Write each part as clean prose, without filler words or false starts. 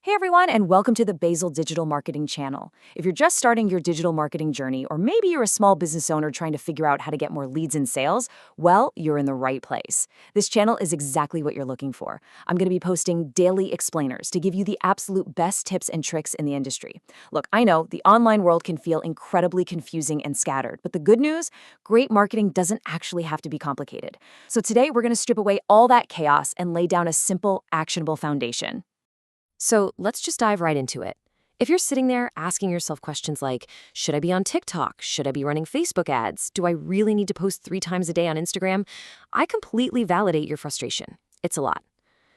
Hey everyone, and welcome to the Basil Digital Marketing Channel. If you're just starting your digital marketing journey, or maybe you're a small business owner trying to figure out how to get more leads and sales, well, you're in the right place. This channel is exactly what you're looking for. I'm going to be posting daily explainers to give you the absolute best tips and tricks in the industry. Look, I know the online world can feel incredibly confusing and scattered, but the good news, great marketing doesn't actually have to be complicated. So today we're going to strip away all that chaos and lay down a simple, actionable foundation. So let's just dive right into it. If you're sitting there asking yourself questions like, should I be on TikTok? Should I be running Facebook ads? Do I really need to post 3 times a day on Instagram? I completely validate your frustration. It's a lot.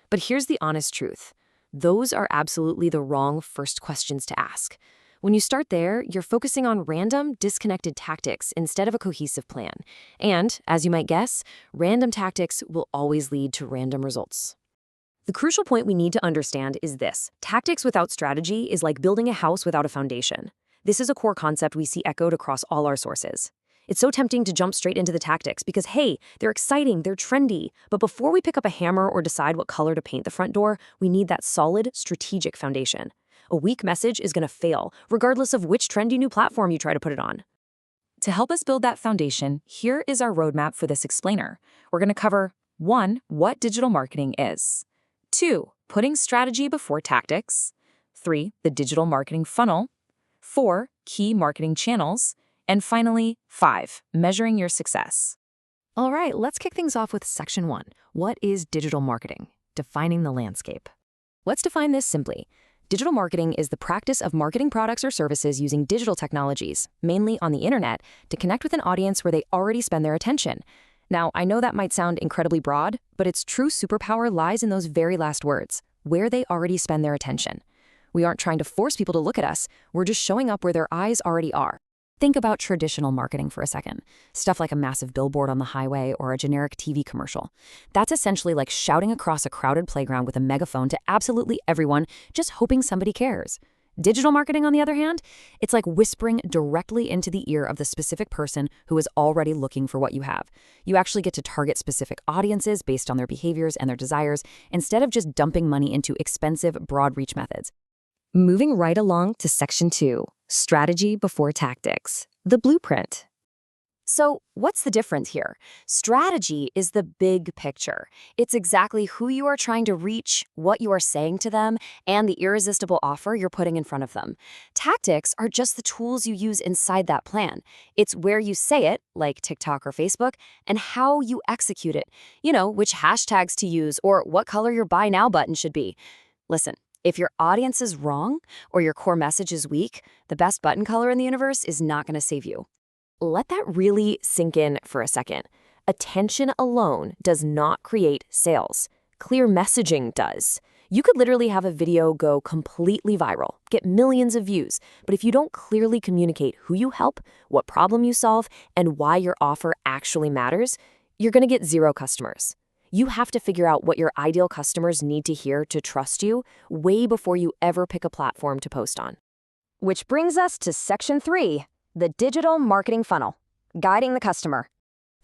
But here's the honest truth. Those are absolutely the wrong first questions to ask. When you start there, you're focusing on random, disconnected tactics instead of a cohesive plan. And, as you might guess, random tactics will always lead to random results. The crucial point we need to understand is this. Tactics without strategy is like building a house without a foundation. This is a core concept we see echoed across all our sources. It's so tempting to jump straight into the tactics because, hey, they're exciting, they're trendy. But before we pick up a hammer or decide what color to paint the front door, we need that solid, strategic foundation. A weak message is going to fail, regardless of which trendy new platform you try to put it on. To help us build that foundation, here is our roadmap for this explainer. We're going to cover 1. What digital marketing is. 2. Putting strategy before tactics. 3. The digital marketing funnel. 4. Key marketing channels. And finally, 5. Measuring your success. All right, let's kick things off with Section 1. What is digital marketing? Defining the landscape. Let's define this simply. Digital marketing is the practice of marketing products or services using digital technologies, mainly on the internet, to connect with an audience where they already spend their attention. Now, I know that might sound incredibly broad, but its true superpower lies in those very last words, where they already spend their attention. We aren't trying to force people to look at us, we're just showing up where their eyes already are. Think about traditional marketing for a second. Stuff like a massive billboard on the highway or a generic TV commercial. That's essentially like shouting across a crowded playground with a megaphone to absolutely everyone, just hoping somebody cares. Digital marketing, on the other hand, it's like whispering directly into the ear of the specific person who is already looking for what you have. You actually get to target specific audiences based on their behaviors and their desires, instead of just dumping money into expensive, broad reach methods. Moving right along to Section 2, Strategy Before Tactics, the blueprint. So, what's the difference here? Strategy is the big picture. It's exactly who you are trying to reach, what you are saying to them, and the irresistible offer you're putting in front of them. Tactics are just the tools you use inside that plan. It's where you say it, like TikTok or Facebook, and how you execute it. You know, which hashtags to use or what color your buy now button should be. Listen, if your audience is wrong or your core message is weak, the best button color in the universe is not going to save you. Let that really sink in for a second. Attention alone does not create sales. Clear messaging does. You could literally have a video go completely viral, get millions of views, but if you don't clearly communicate who you help, what problem you solve, and why your offer actually matters, you're going to get 0 customers. You have to figure out what your ideal customers need to hear to trust you way before you ever pick a platform to post on. Which brings us to Section 3. The digital marketing funnel, guiding the customer.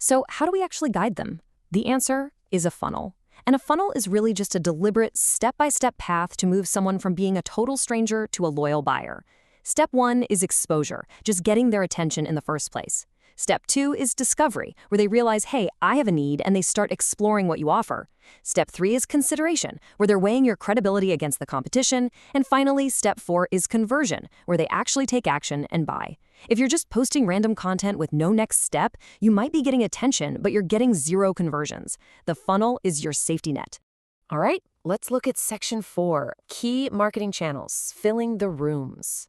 So how do we actually guide them? The answer is a funnel. And a funnel is really just a deliberate step-by-step path to move someone from being a total stranger to a loyal buyer. Step 1 is exposure, just getting their attention in the first place. Step 2 is discovery, where they realize, hey, I have a need, and they start exploring what you offer. Step 3 is consideration, where they're weighing your credibility against the competition. And finally, Step 4 is conversion, where they actually take action and buy. If you're just posting random content with no next step, you might be getting attention, but you're getting 0 conversions. The funnel is your safety net. All right, let's look at Section 4, Key Marketing Channels, Filling the Rooms.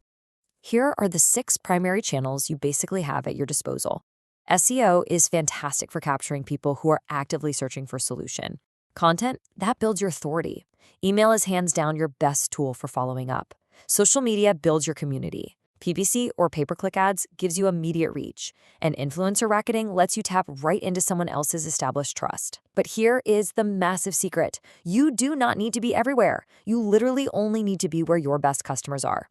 Here are the 6 primary channels you basically have at your disposal. SEO is fantastic for capturing people who are actively searching for a solution. Content, that builds your authority. Email is hands down your best tool for following up. Social media builds your community. PPC or pay-per-click ads gives you immediate reach. And influencer marketing lets you tap right into someone else's established trust. But here is the massive secret. You do not need to be everywhere. You literally only need to be where your best customers are.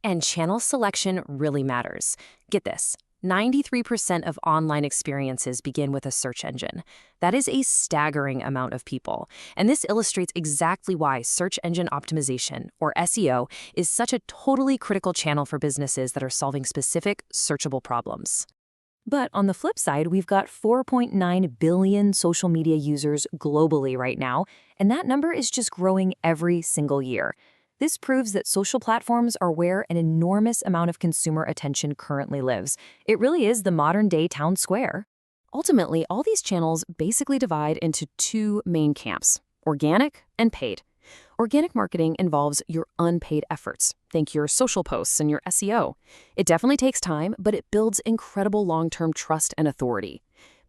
And channel selection really matters. Get this. 93% of online experiences begin with a search engine. That is a staggering amount of people. And this illustrates exactly why search engine optimization, or SEO, is such a totally critical channel for businesses that are solving specific, searchable problems. But on the flip side, we've got 4.9 billion social media users globally right now, and that number is just growing every single year. This proves that social platforms are where an enormous amount of consumer attention currently lives. It really is the modern-day town square. Ultimately, all these channels basically divide into two main camps: organic and paid. Organic marketing involves your unpaid efforts. Think your social posts and your SEO. It definitely takes time, but it builds incredible long-term trust and authority.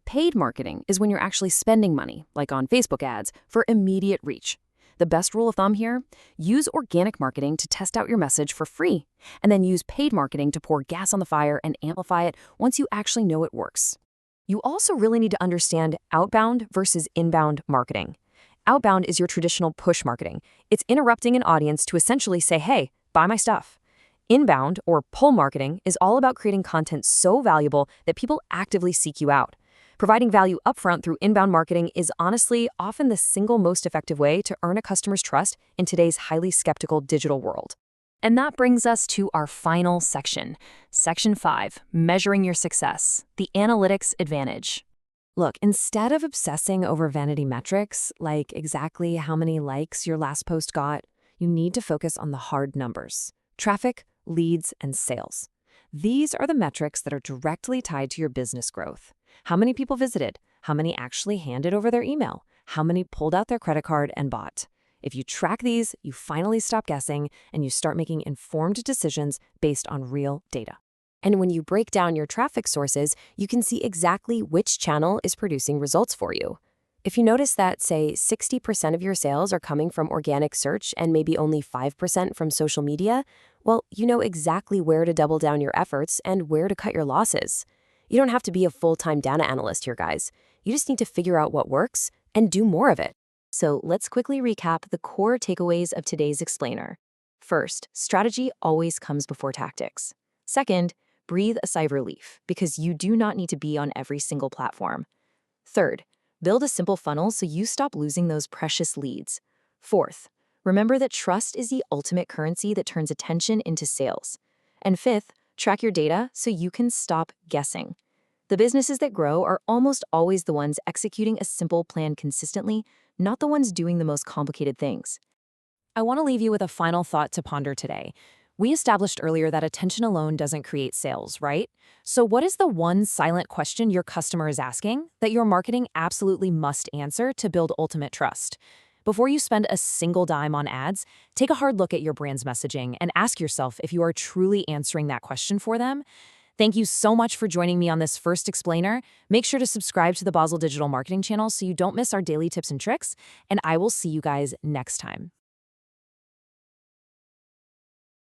Paid marketing is when you're actually spending money, like on Facebook ads, for immediate reach. The best rule of thumb here: use organic marketing to test out your message for free, and then use paid marketing to pour gas on the fire and amplify it once you actually know it works. You also really need to understand outbound versus inbound marketing. Outbound is your traditional push marketing. It's interrupting an audience to essentially say, hey, buy my stuff. Inbound, or pull marketing, is all about creating content so valuable that people actively seek you out. Providing value upfront through inbound marketing is honestly often the single most effective way to earn a customer's trust in today's highly skeptical digital world. And that brings us to our final section. Section 5, measuring your success, the analytics advantage. Look, instead of obsessing over vanity metrics, like exactly how many likes your last post got, you need to focus on the hard numbers: traffic, leads, and sales. These are the metrics that are directly tied to your business growth. How many people visited? How many actually handed over their email? How many pulled out their credit card and bought? If you track these, you finally stop guessing and you start making informed decisions based on real data. And when you break down your traffic sources, you can see exactly which channel is producing results for you. If you notice that, say, 60% of your sales are coming from organic search and maybe only 5% from social media, well, you know exactly where to double down your efforts and where to cut your losses. You don't have to be a full-time data analyst here, guys. You just need to figure out what works and do more of it. So let's quickly recap the core takeaways of today's explainer. First, strategy always comes before tactics. Second, breathe a sigh of relief, because you do not need to be on every single platform. Third, build a simple funnel so you stop losing those precious leads. Fourth, remember that trust is the ultimate currency that turns attention into sales. And fifth, track your data so you can stop guessing. The businesses that grow are almost always the ones executing a simple plan consistently, not the ones doing the most complicated things. I want to leave you with a final thought to ponder today. We established earlier that attention alone doesn't create sales, right? So what is the one silent question your customer is asking that your marketing absolutely must answer to build ultimate trust? Before you spend a single dime on ads, take a hard look at your brand's messaging and ask yourself if you are truly answering that question for them. Thank you so much for joining me on this first explainer. Make sure to subscribe to the Basel Digital Marketing channel so you don't miss our daily tips and tricks, and I will see you guys next time.